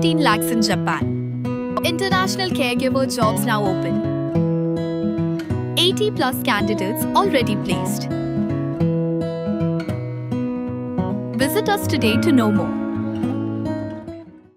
15 lakhs in Japan. International caregiver jobs now open. 80 plus candidates already placed. Visit us today to know more.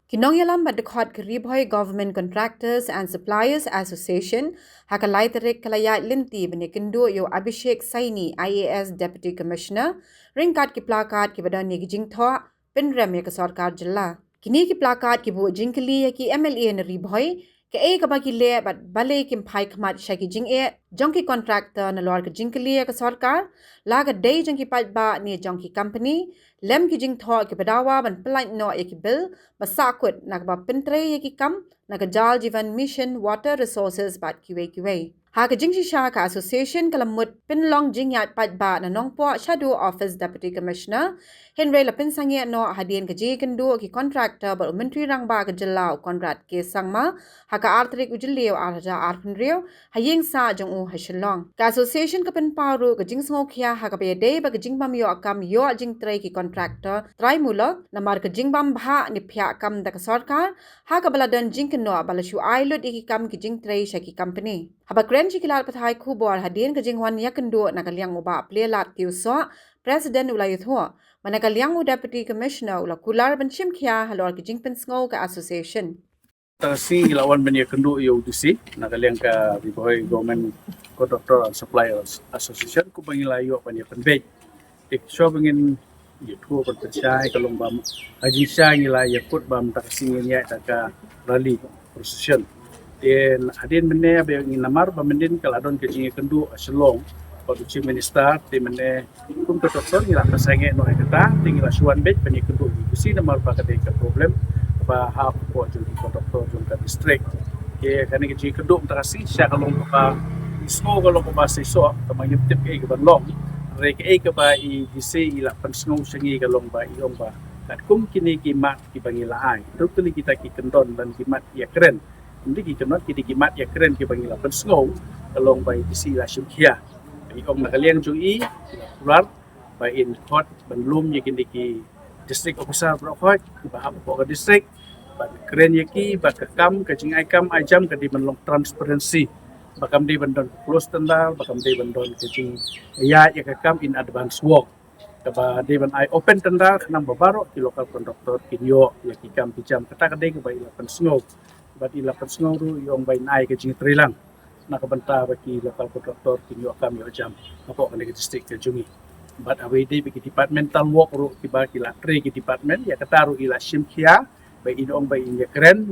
Kinong yalam badakot Kyrwoh Government Contractors and Suppliers Association haka Leit kalaya linti benikindu yo Abhishek Saini IAS Deputy Commissioner ringkat ki plakat ki badan ni jing tho pinram ya Sorkar jilla kini ki plakat ki bu jingkli ya ki MLA na Bhoi ke e ka bagi le bat balai kim phai khamat shaki jing e Jong ki Kontraktor na lor ka jingkli ya Sorkar laga day Jong ki Paidbah ni Jong ki company lem ki jing tho ki badawa ban plant no ya ki bill basakut nak ba pintre ya ki kam nak jal jivan mission water resources bat kiwe ha ka jing shisha ka association kalamut pinlong jing ya Paidbah na nongpo shadow office deputy commissioner Henry lapin sangye no hadien ka ji kendu ki contractor ba menteri rang ba ka jelau konrad ke sangma ha ka artrik ujilio arja arpenrio hayeng sa jong u ha Shillong ka association ka pin paru ka jing sngokya ha ka be day ba ka jing bam yo akam yo jing trai ki contractor trai mulo namar ka jing bam bha ni phya kam da ka Sorkar ha ka baladan jing kno bala shu ailot iki kam ki jing trai shaki company haba kren chikilal pathai khu bor hadien ka jing wan yakendu na ka liang uba plelat kiu so president ulai tho manaka liang u deputy commissioner ula kular ban chim khia halor ki jing pin sngo ka association si lawan benya kendu yo UDC nakaliang ka Bhoi Government Kontraktor and Suppliers Association ku bangilayo benya penbej tik so bangin yitu percaya kalau bam haji syai ngila yakut bam taksing nya taka rally procession den adin mene be namar bamendin kaladon ke jinge kendu Shillong Chief Minister di mene kum kontraktor ngila pasange no ekata tingila suan bej benya kendu UDC namar bakade ka problem ba hap ko jadi kontraktor jumpa district ke kani ke keduk terasi sya kalau ba ismo kalau ba seso tamang yip ke banlong re ke ba I disi ila pensngo sengi kalau ba iong ba kat kum kini kimat ki bangila ai totally kita ki kendon dan kimat ya keren ndi ki kendon ki kimat ya keren ki bangila pensngo kalau ba disi la syumkhia iong nakaliang jui Tuklar ba in court banlum ye kini ki district officer berkhoi bahap ko district bak keren yaki bak kam ke jing aikam ajam ke di menlong transparency bakam di bandon close tendal bakam di bandon ke jing ya kam in advance work ba di ban I open tendal nang babaro ki local kontraktor Kyrwoh yaki kam pijam kata ke ba ilapan snow ba ilapan snow ru yong bain ai ke jing trilang nak banta baki local kontraktor Kyrwoh kam yo jam apa ke district ke jungi but away bagi departmental work ru tiba kila tre ki department ya kataru ila simkhia by inong by inya keren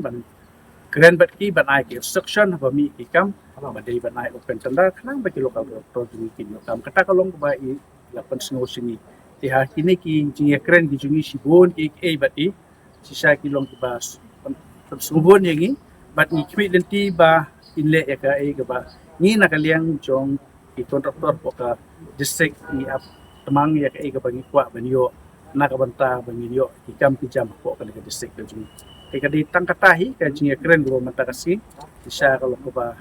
bat ki ban ai ki instruction ba mi ki kam ba dei ban ai open tender kanang ba ki local project ki kam kata kalong ba I lapan snow sini ti ha kini ki jinya keren ki jungi sibon ki bat I sisa ki long ki bas subon yangi bat ni kmi denti ba inle ya ka ai ba ni nakaliang jong ki kontraktor po ka district ni ap temang ya kai ka bagi kwa banyo nakabanta banyo ikam pijam ko ka district ka jung kai ka ditang katahi ka jing keren go mata kasi isa kalau ko ba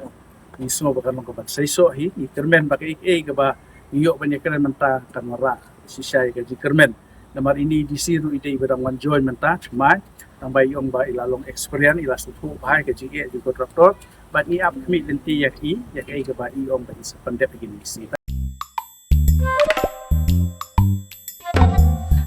ismo ba kan ko ba saiso hi kermen ba kai ka ba iyo banyak keren menta kan mara sisa ka jing kermen namar ini disiru ide ibadang wan join menta cuma tambah yong ba ilalong experience ila sutu bahai ka jing di kontraktor but ni ap kmi denti ya kai ka ba iong ba isa pandep begini si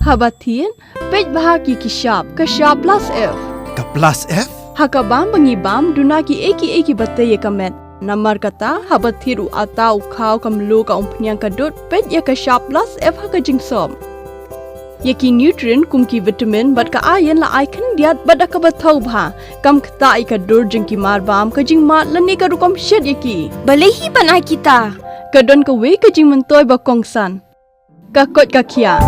Habatin, Paidbah ki kishap, kashap plus F. Ka plus F? Hakabam bangibam duna ki eki batay kamet. Namar kata habathiru atau khaw kamlu ka umpnyang kadut ped ya kashap plus F haka jingsom. Yaki nutrient kum ki vitamin bat ka ayan la icon diat bat ka bathau bha kam kta I ka dur jing ki marbam ka jing mat lani ka rukom shed yaki. Balehi banai kita. Kadon ka we ka jing mentoy ba kongsan. Ka kot ka kia.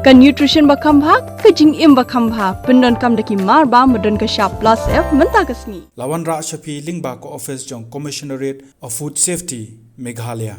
Ka nutrition bakam bha ka jing im bakam bha pendon kam daki mar ba modon ka sharp plus F menta kasni Lawan Ra Shafi Lingba ko office jong commissionerate of food safety Meghalaya